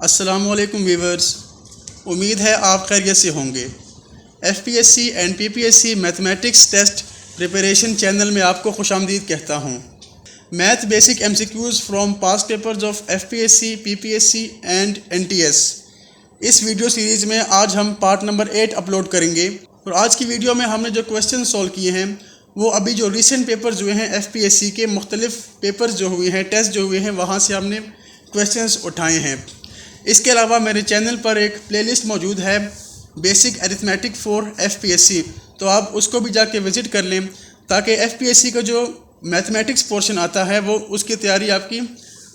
अस्सलामुअलैकुम व्यूवर्स, उम्मीद है आप खैरियत से होंगे। FPSC and PPSC mathematics test preparation channel में आपको खुशामदीद कहता हूँ। Math basic MCQs from past papers of FPSC, PPSC and NTS. इस वीडियो सीरीज़ में आज हम पार्ट नंबर 8 अपलोड करेंगे और आज की वीडियो में हमने जो क्वेश्चन सॉल्व किए हैं वो अभी जो रिसेंट पेपर्स हुए हैं एफपीएससी के मुख्तलिफ पेपर्स जो हुए हैं, टेस्ट जो हुए हैं, वहाँ से हमने क्वेश्चंस उठाए हैं। इसके अलावा मेरे चैनल पर एक प्लेलिस्ट मौजूद है बेसिक अरिथमेटिक फॉर एफपीएससी, तो आप उसको भी जाके विज़िट कर लें ताकि एफपीएससी का जो मैथमेटिक्स पोर्शन आता है वो उसकी तैयारी आपकी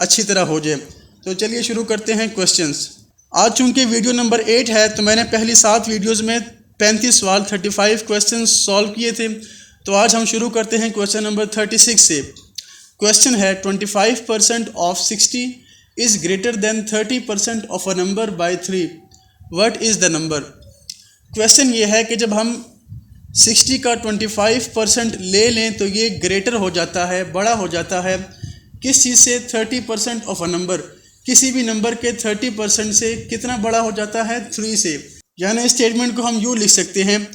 अच्छी तरह हो जाए। तो चलिए शुरू करते हैं क्वेश्चंस। आज चूँकि वीडियो नंबर 8 है तो मैंने पहली 7 वीडियोज़ में 35 सवाल 35 क्वेश्चन सॉल्व किए थे। तो आज हम शुरू करते हैं क्वेश्चन नंबर 36 से। क्वेश्चन है 25% of 60 is greater than 30% of a number by 3, what is the number. Question ये है कि जब हम 60 का 25% ले लें तो ये ग्रेटर हो जाता है, बड़ा हो जाता है किस चीज़ से? 30% ऑफ अ नंबर, किसी भी नंबर के 30% से कितना बड़ा हो जाता है? 3 से। यानी स्टेटमेंट को हम यूँ लिख सकते हैं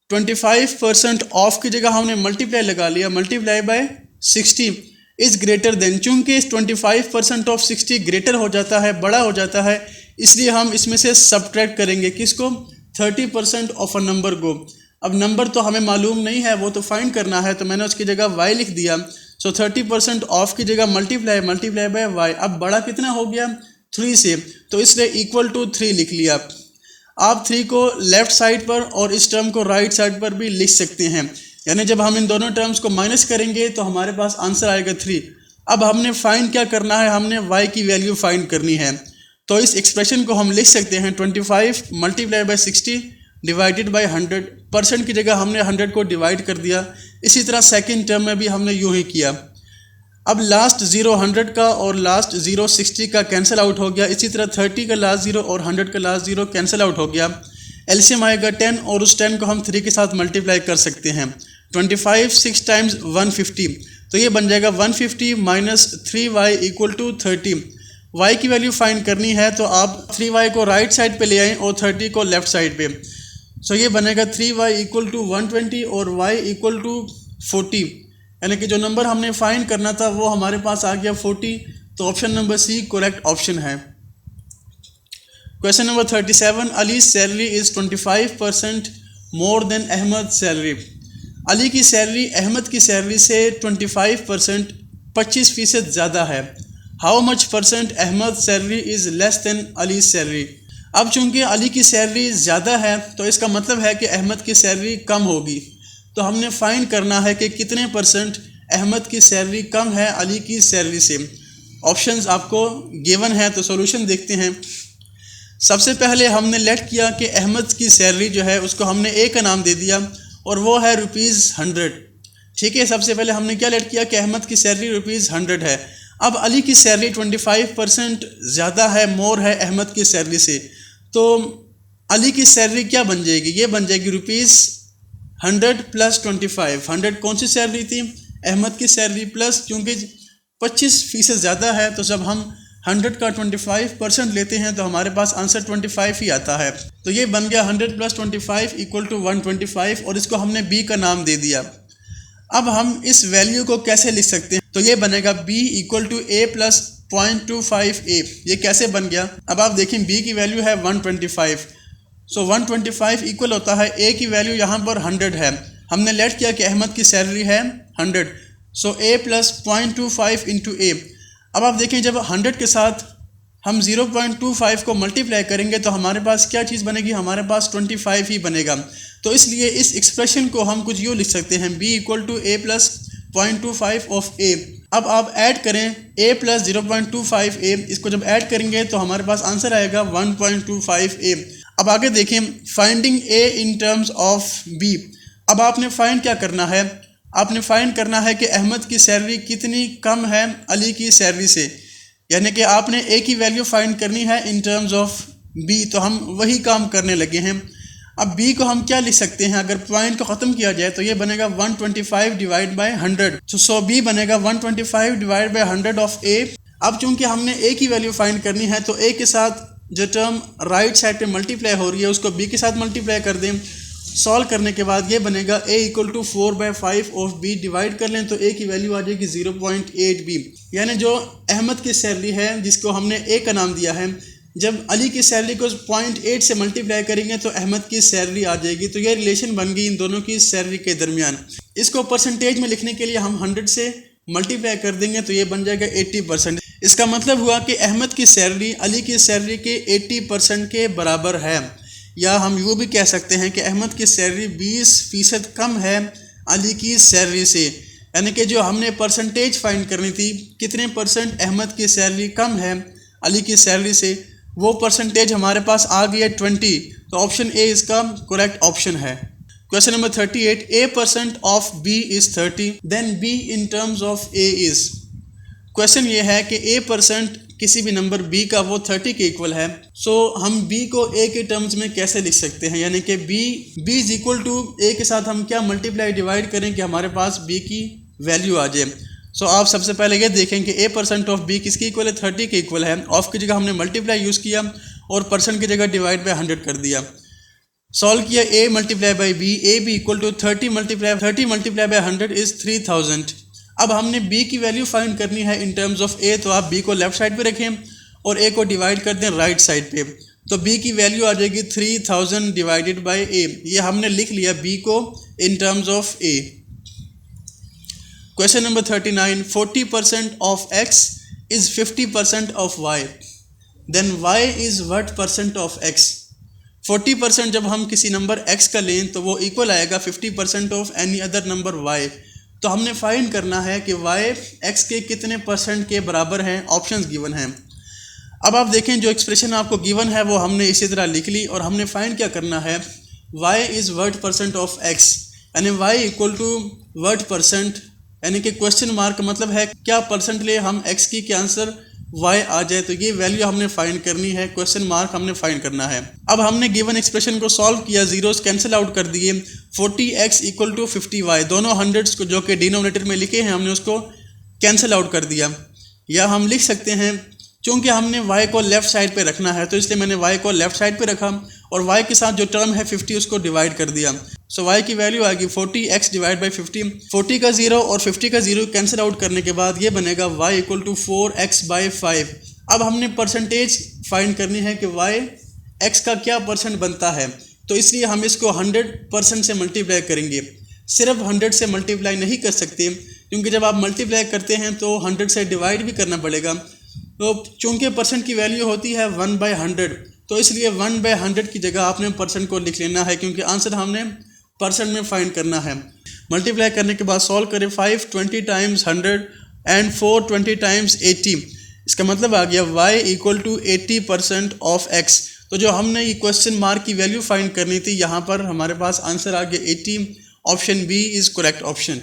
25% ऑफ की जगह हमने मल्टीप्लाई लगा लिया, multiply by 60 is greater than. चूँकि इस 25% ऑफ 60 ग्रेटर हो जाता है, बड़ा हो जाता है, इसलिए हम इसमें से सब्ट्रैक्ट करेंगे किसको? 30% ऑफ अ नंबर को। अब नंबर तो हमें मालूम नहीं है, वो तो फाइंड करना है, तो मैंने उसकी जगह y लिख दिया। सो 30% ऑफ की जगह मल्टीप्लाई बाय y। अब बड़ा कितना हो गया? 3 से, तो इसलिए इक्वल टू 3 लिख लिया। आप 3 को लेफ़्ट साइड पर और इस टर्म को राइट साइड पर भी लिख सकते हैं। यानी जब हम इन दोनों टर्म्स को माइनस करेंगे तो हमारे पास आंसर आएगा 3। अब हमने फाइंड क्या करना है? हमने y की वैल्यू फाइंड करनी है। तो इस एक्सप्रेशन को हम लिख सकते हैं 25 multiply by 60 divided by 100। Percent की जगह हमने 100 को डिवाइड कर दिया। इसी तरह सेकंड टर्म में भी हमने यूँ ही किया। अब लास्ट 0 100 का और लास्ट 0 60 का कैंसिल आउट हो गया। इसी तरह 30 का लास्ट 0 और 100 का लास्ट 0 कैंसिल आउट हो गया। एलसीएम आएगा 10 और उस 10 को हम 3 के साथ मल्टीप्लाई कर सकते हैं। 25 6 टाइम्स 150, तो ये बन जाएगा 150 minus 3y equal to 30। y की वैल्यू फाइंड करनी है तो आप 3y को राइट साइड पे ले आएँ और 30 को लेफ़्ट साइड पे। सो ये बनेगा 3y इक्वल टू 120 और y इक्वल टू 40। यानी कि जो नंबर हमने फाइंड करना था वो हमारे पास आ गया 40। तो option number C correct option है। Question number 37, Ali salary is 25% more than Ahmad salary. Ali की सैलरी अहमद की सैलरी से 25% 25% ज़्यादा है। How much percent Ahmed salary is less than Ali salary. अब चूंकि अली की सैलरी ज़्यादा है तो इसका मतलब है कि अहमद की सैलरी कम होगी। तो हमने फाइंड करना है कि कितने परसेंट अहमद की सैलरी कम है अली की सैलरी से। ऑप्शंस आपको गिवन है, तो सॉल्यूशन देखते हैं। सबसे पहले हमने लेट किया कि अहमद की सैलरी जो है उसको हमने ए का नाम दे दिया और वो है ₹100। ठीक है, सबसे पहले हमने क्या लेट किया कि अहमद की सैलरी ₹100 है। अब अली की सैलरी 25% ज़्यादा है, मोर है अहमद की सैलरी से, तो अली की सैलरी क्या बन जाएगी? ये बन जाएगी ₹100 प्लस 25। 100 कौन सी सैलरी थी? अहमद की सैलरी, प्लस क्योंकि 25% ज़्यादा है तो जब हम 100 का 25% लेते हैं तो हमारे पास आंसर 25 ही आता है। तो ये बन गया 100 प्लस 25 इक्वल टू 125 और इसको हमने बी का नाम दे दिया। अब हम इस वैल्यू को कैसे लिख सकते हैं? तो ये बनेगा b equal to a plus 0.25a। ये कैसे बन गया? अब आप देखें b की वैल्यू है 125, सो 125 इक्वल होता है a की वैल्यू यहाँ पर 100 है। हमने लेट किया कि अहमद की सैलरी है 100, सो a प्लस 0.25 इंटू a। अब आप देखें जब 100 के साथ हम 0.25 को मल्टीप्लाई करेंगे तो हमारे पास क्या चीज़ बनेगी? हमारे पास 25 ही बनेगा। तो इसलिए इस एक्सप्रेशन को हम कुछ यूँ लिख सकते हैं b equal to a plus 0.25 of a। अब आप ऐड करें a प्लस 0.25a, इसको जब ऐड करेंगे तो हमारे पास आंसर आएगा 1.25a। अब आगे देखें finding a in terms of b। अब आपने फाइंड क्या करना है? आपने फाइंड करना है कि अहमद की सैलरी कितनी कम है अली की सैलरी से, यानी कि आपने a की वैल्यू फाइंड करनी है इन टर्म्स ऑफ b। तो हम वही काम करने लगे हैं। अब b को हम क्या लिख सकते हैं? अगर पॉइंट को ख़त्म किया जाए तो ये बनेगा 125 डिवाइड बाय 100। सो b बनेगा 125 डिवाइड बाय 100 ऑफ a। अब चूंकि हमने a की वैल्यू फाइंड करनी है तो a के साथ जो टर्म राइट साइड पे मल्टीप्लाई हो रही है उसको b के साथ मल्टीप्लाई कर दें। सॉल्व करने के बाद ये बनेगा a equal to 4/5 of b, divide कर लें तो a की वैल्यू आ जाएगी 0.8b। यानी जो अहमद की सैलरी है जिसको हमने a का नाम दिया है, जब अली की सैलरी को 0.8 से मल्टीप्लाई करेंगे तो अहमद की सैलरी आ जाएगी। तो ये रिलेशन बन गई इन दोनों की सैलरी के दरमियान। इसको परसेंटेज में लिखने के लिए हम 100 से मल्टीप्लाई कर देंगे तो ये बन जाएगा 80%। इसका मतलब हुआ कि अहमद की सैलरी अली की सैलरी के 80% के बराबर है। या हम यूँ भी कह सकते हैं कि अहमद की सैलरी 20% कम है अली की सैलरी से। यानी कि जो हमने परसेंटेज फाइंड करनी थी, कितने परसेंट अहमद की सैलरी कम है अली की सैलरी से, वो परसेंटेज हमारे पास आ गई है 20। तो ऑप्शन ए इसका करेक्ट ऑप्शन है। Question number 38, a% of b is 30, then b in terms of a is. Question ये है कि a% किसी भी नंबर b का वो 30 के इक्वल है। सो हम b को a के टर्म्स में कैसे लिख सकते हैं, यानी कि b is equal to a के साथ हम क्या मल्टीप्लाई डिवाइड करें कि हमारे पास b की वैल्यू आ जाए। सो आप सबसे पहले ये देखें कि a% ऑफ b किसके इक्वल है, 30 के इक्वल है। ऑफ की जगह हमने मल्टीप्लाई यूज़ किया और परसेंट की जगह डिवाइड बाई 100 कर दिया। सॉल्व किया a multiply by b, a b equal to 30 multiply by 100 is 3000। अब हमने b की वैल्यू फाइंड करनी है इन टर्म्स ऑफ a, तो आप b को लेफ्ट साइड पे रखें और a को डिवाइड कर दें राइट साइड पे। तो b की वैल्यू आ जाएगी 3000 डिवाइडेड बाई a। ये हमने लिख लिया b को in terms of a। Question number 39, 40% of x is 50% of y, then y is what percent of x। 40% जब हम किसी नंबर x का लें तो वो इक्वल आएगा 50% of any other number y। तो हमने फाइंड करना है कि y x के कितने परसेंट के बराबर हैं। ऑप्शंस गिवन हैं। अब आप देखें जो एक्सप्रेशन आपको गिवन है वो हमने इसी तरह लिख ली और हमने फाइंड क्या करना है, y is what percent of x, यानी y equal to what percent, यानी कि क्वेश्चन मार्क मतलब है क्या परसेंट ले हम x की के आंसर y आ जाए। तो ये वैल्यू हमने फाइंड करनी है, क्वेश्चन मार्क हमने फाइंड करना है। अब हमने गिवन एक्सप्रेशन को सॉल्व किया, जीरोस कैंसिल आउट कर दिए। 40x इक्वल टू 50y, दोनों हंड्रेड्स को जो कि डिनोमिनेटर में लिखे हैं हमने उसको कैंसिल आउट कर दिया। या हम लिख सकते हैं चूँकि हमने y को लेफ़्ट साइड पे रखना है तो इसलिए मैंने y को लेफ़्ट साइड पे रखा और y के साथ जो टर्म है 50 उसको डिवाइड कर दिया। सो y की वैल्यू आएगी 40x डिवाइड बाई 50। 40 का 0 और 50 का 0 कैंसिल आउट करने के बाद ये बनेगा y equal to 4x by 5। अब हमने परसेंटेज फाइंड करनी है कि y x का क्या परसेंट बनता है, तो इसलिए हम इसको 100% से मल्टीप्लाई करेंगे। सिर्फ 100 से मल्टीप्लाई नहीं कर सकते क्योंकि जब आप मल्टीप्लाई करते हैं तो 100 से डिवाइड भी करना पड़ेगा। तो चूँकि परसेंट की वैल्यू होती है 1/100, तो इसलिए 1/100 की जगह आपने परसेंट को लिख लेना है क्योंकि आंसर हमने परसेंट में फाइंड करना है। मल्टीप्लाई करने के बाद सॉल्व करें 5 20 टाइम्स 100 एंड 4 20 टाइम्स 80। इसका मतलब आ गया y equal to 80% of x। तो जो हमने ये क्वेश्चन मार्क की वैल्यू फाइंड करनी थी यहाँ पर हमारे पास आंसर आ गया 80। Option B is correct option.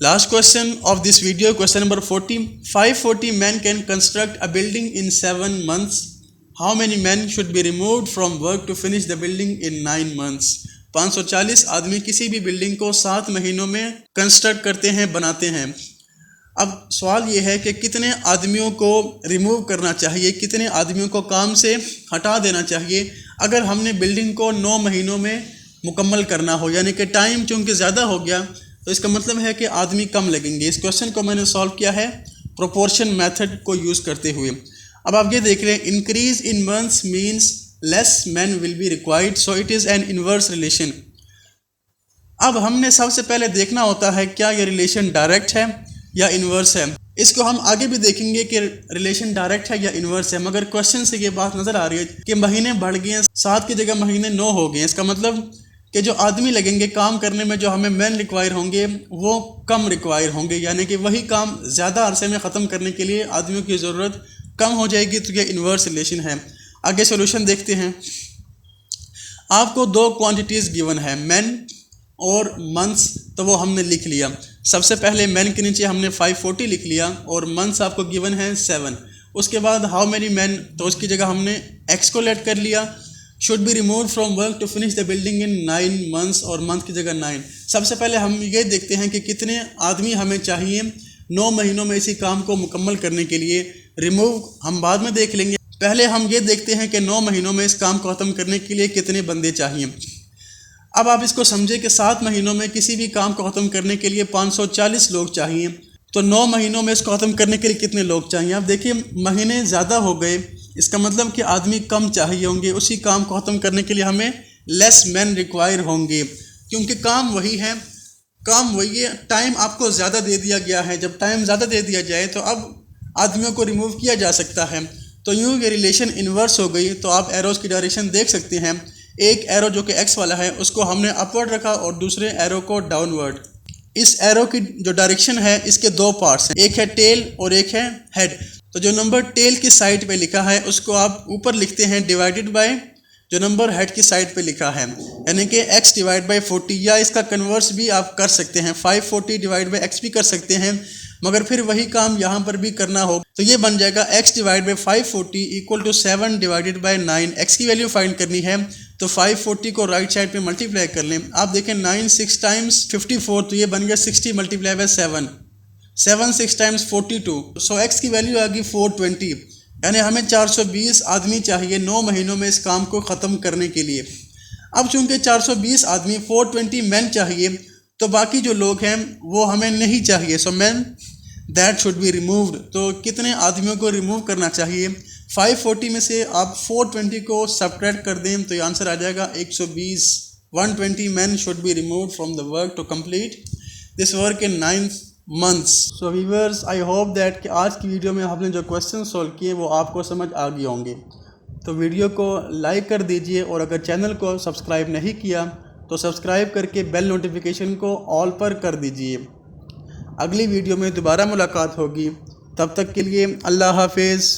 Last question of this video, question number 40. 540 men can construct a building in 7 months. How many men should be removed from work to finish the building in 9 months? 540 आदमी किसी भी building को 7 महीनों में construct करते हैं, बनाते हैं। अब सवाल ये है कि कितने आदमियों को रिमूव करना चाहिए, कितने आदमियों को काम से हटा देना चाहिए अगर हमने बिल्डिंग को 9 महीनों में मुकम्मल करना हो। यानी कि टाइम चूँकि ज़्यादा हो गया तो इसका मतलब है कि आदमी कम लगेंगे। इस क्वेश्चन को मैंने सॉल्व किया है प्रोपोर्शन मेथड को यूज़ करते हुए। अब आप ये देख रहे हैं increase in months means less man will be required, so it is an inverse relation. अब हमने सबसे पहले देखना होता है क्या ये रिलेशन डायरेक्ट है या इन्वर्स है। इसको हम आगे भी देखेंगे कि रिलेशन डायरेक्ट है या इन्वर्स है, मगर क्वेश्चन से ये बात नज़र आ रही है कि महीने बढ़ गए हैं, 7 की जगह महीने 9 हो गए हैं। इसका मतलब कि जो आदमी लगेंगे काम करने में, जो हमें मैन रिक्वायर होंगे वो कम रिक्वायर होंगे, यानी कि वही काम ज़्यादा अरसे में ख़त्म करने के लिए आदमियों की ज़रूरत कम हो जाएगी। तो ये इन्वर्स रिलेशन है। आगे सॉल्यूशन देखते हैं। आपको 2 क्वांटिटीज़ गिवन है, मैन और मंथ्स, तो वो हमने लिख लिया। सबसे पहले मैन के नीचे हमने 540 लिख लिया और मंथ्स आपको गिवन है 7। उसके बाद हाउ मेनी मैन, तो उसकी जगह हमने एक्स को लेट कर लिया। Should be remove from work to finish the building in 9 months और मंथ की जगह 9। सबसे पहले हम ये देखते हैं कि कितने आदमी हमें चाहिए 9 महीनों में इसी काम को मुकम्मल करने के लिए। रिमूव हम बाद में देख लेंगे, पहले हम ये देखते हैं कि 9 महीनों में इस काम को ख़त्म करने के लिए कितने बंदे चाहिए। अब आप इसको समझे कि 7 महीनों में किसी भी काम को ख़त्म करने के लिए 540 लोग चाहिए, तो 9 महीनों में इसको ख़त्म करने के लिए कितने लोग चाहिए। आप देखिए महीने ज़्यादा हो गए, इसका मतलब कि आदमी कम चाहिए होंगे। उसी काम को ख़त्म करने के लिए हमें लेस मैन रिक्वायर होंगे, क्योंकि काम वही है, टाइम आपको ज़्यादा दे दिया गया है। जब टाइम ज़्यादा दे दिया जाए तो अब आदमियों को रिमूव किया जा सकता है। तो यूँ ये रिलेशन इन्वर्स हो गई। तो आप एरोज़ की डायरेक्शन देख सकते हैं। एक एरो जो कि एक्स वाला है उसको हमने अपवर्ड रखा और दूसरे एरो को डाउनवर्ड। इस एरो की जो डायरेक्शन है इसके 2 पार्ट्स हैं, एक है टेल और एक है हेड। तो जो नंबर टेल की साइड पे लिखा है उसको आप ऊपर लिखते हैं डिवाइडेड बाय जो नंबर हेड की साइड पे लिखा है, यानी कि x डिवाइड बाई 40, या इसका कन्वर्स भी आप कर सकते हैं, 540 डिवाइड बाई x भी कर सकते हैं, मगर फिर वही काम यहाँ पर भी करना हो। तो ये बन जाएगा x divide by 540 equal to 7 divided by 9। x की वैल्यू फाइंड करनी है तो 540 को राइट साइड पे मल्टीप्लाई कर लें। आप देखें 9 6 टाइम्स 54, तो ये बन गया 60 multiply by 7, 7 6 times 42। So x की वैल्यू आ गई 420, यानी हमें 420 आदमी चाहिए 9 महीनों में इस काम को ख़त्म करने के लिए। अब चूंकि 420 आदमी 420 मैन चाहिए, तो बाकी जो लोग हैं वो हमें नहीं चाहिए। So man that should be removed. तो कितने आदमियों को रिमूव करना चाहिए? 540 में से आप 420 को सब्ट्रैक्ट कर दें तो ये आंसर आ जाएगा 120। 120 man should be removed from the work to complete this work in 9 months. So viewers, I hope that कि आज की वीडियो में आपने जो क्वेश्चन सॉल्व किए वो आपको समझ आ गए होंगे। तो वीडियो को लाइक कर दीजिए और अगर चैनल को सब्सक्राइब नहीं किया तो सब्सक्राइब करके बेल नोटिफिकेशन को ऑल पर कर दीजिए। अगली वीडियो में दोबारा मुलाकात होगी, तब तक के लिए अल्लाह हाफिज़।